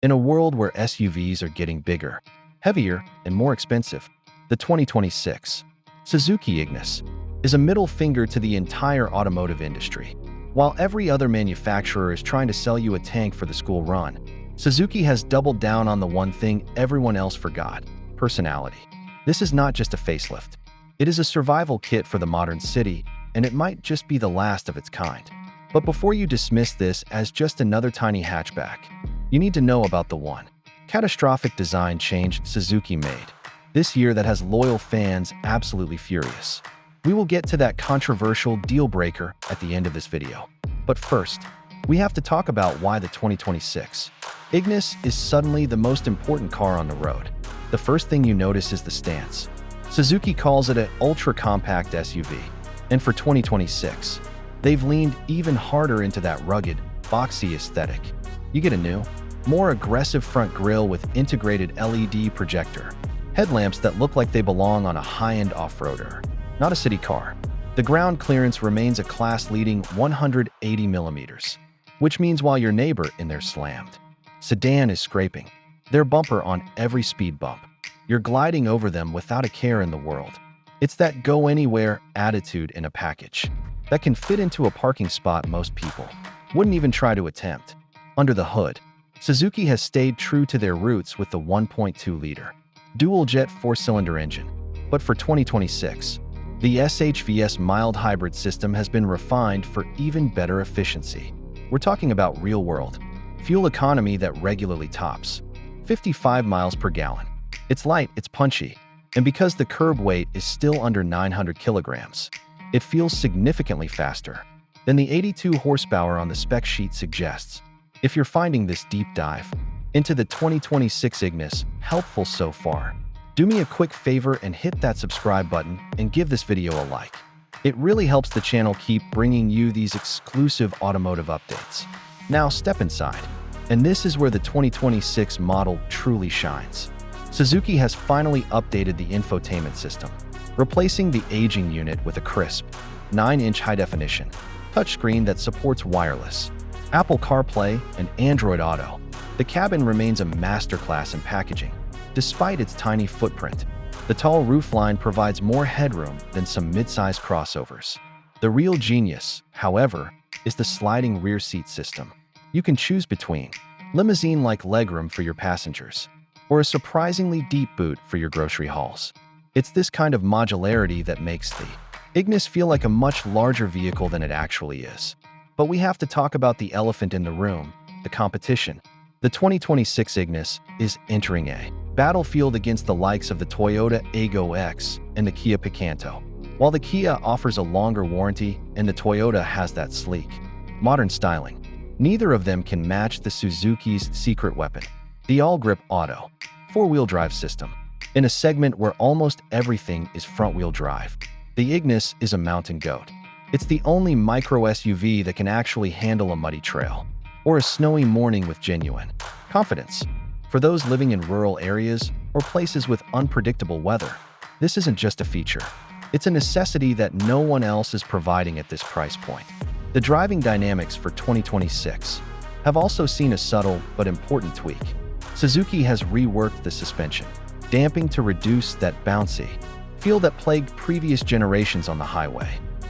In a world where SUVs are getting bigger, heavier, and more expensive, the 2026 Suzuki Ignis is a middle finger to the entire automotive industry. While every other manufacturer is trying to sell you a tank for the school run, Suzuki has doubled down on the one thing everyone else forgot: personality. This is not just a facelift. It is a survival kit for the modern city, and it might just be the last of its kind. But before you dismiss this as just another tiny hatchback, you need to know about the one catastrophic design change Suzuki made this year that has loyal fans absolutely furious. We will get to that controversial deal breaker at the end of this video. But first, we have to talk about why the 2026 Ignis is suddenly the most important car on the road. The first thing you notice is the stance. Suzuki calls it an ultra-compact SUV, and for 2026, they've leaned even harder into that rugged, boxy aesthetic. You get a new, more aggressive front grille with integrated LED projector, headlamps that look like they belong on a high-end off-roader, not a city car. The ground clearance remains a class-leading 180 millimeters, which means while your neighbor in there slammed sedan is scraping their bumper on every speed bump, you're gliding over them without a care in the world. It's that go-anywhere attitude in a package that can fit into a parking spot most people wouldn't even try to attempt. Under the hood, Suzuki has stayed true to their roots with the 1.2-liter dual-jet four-cylinder engine. But for 2026, the SHVS mild hybrid system has been refined for even better efficiency. We're talking about real-world fuel economy that regularly tops 55 miles per gallon. It's light, it's punchy, and because the curb weight is still under 900 kilograms, it feels significantly faster than the 82 horsepower on the spec sheet suggests. If you're finding this deep dive into the 2026 Ignis helpful so far, do me a quick favor and hit that subscribe button and give this video a like. It really helps the channel keep bringing you these exclusive automotive updates. Now step inside, and this is where the 2026 model truly shines. Suzuki has finally updated the infotainment system, replacing the aging unit with a crisp, 9-inch high-definition touchscreen that supports wireless, Apple CarPlay, and Android Auto. The cabin remains a masterclass in packaging. Despite its tiny footprint, the tall roofline provides more headroom than some mid-size crossovers. The real genius, however, is the sliding rear seat system. You can choose between limousine-like legroom for your passengers or a surprisingly deep boot for your grocery hauls. It's this kind of modularity that makes the Ignis feel like a much larger vehicle than it actually is. But we have to talk about the elephant in the room: the competition. The 2026 Ignis is entering a battlefield against the likes of the Toyota Aygo X and the Kia Picanto. While the Kia offers a longer warranty and the Toyota has that sleek, modern styling, neither of them can match the Suzuki's secret weapon, the all-grip auto, four-wheel drive system. In a segment where almost everything is front-wheel drive, the Ignis is a mountain goat. It's the only micro SUV that can actually handle a muddy trail or a snowy morning with genuine confidence. For those living in rural areas or places with unpredictable weather, this isn't just a feature. It's a necessity that no one else is providing at this price point. The driving dynamics for 2026 have also seen a subtle but important tweak. Suzuki has reworked the suspension, damping to reduce that bouncy feel that plagued previous generations on the highway.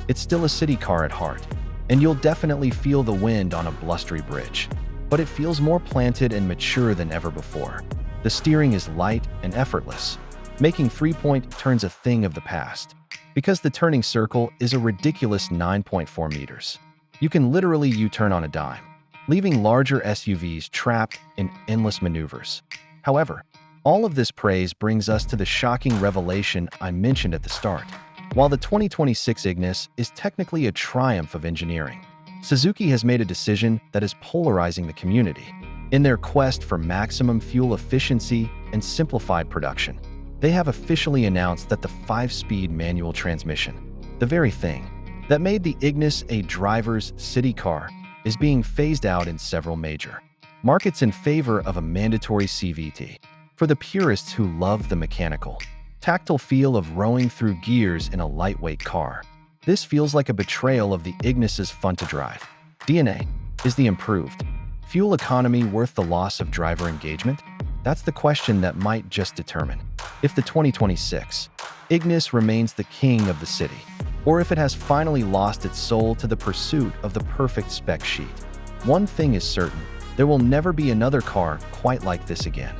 It's still a city car at heart, and you'll definitely feel the wind on a blustery bridge, but it feels more planted and mature than ever before. The steering is light and effortless, making three-point turns a thing of the past. Because the turning circle is a ridiculous 9.4 meters, you can literally U-turn on a dime, leaving larger SUVs trapped in endless maneuvers. However, all of this praise brings us to the shocking revelation I mentioned at the start. While the 2026 Ignis is technically a triumph of engineering, Suzuki has made a decision that is polarizing the community. In their quest for maximum fuel efficiency and simplified production, they have officially announced that the 5-speed manual transmission, the very thing that made the Ignis a driver's city car, is being phased out in several major markets in favor of a mandatory CVT. For the purists who love the mechanical, tactile feel of rowing through gears in a lightweight car, this feels like a betrayal of the Ignis's fun-to-drive DNA. Is the improved Fuel economy worth the loss of driver engagement? That's the question that might just determine if the 2026 Ignis remains the king of the city, or if it has finally lost its soul to the pursuit of the perfect spec sheet. One thing is certain, there will never be another car quite like this again.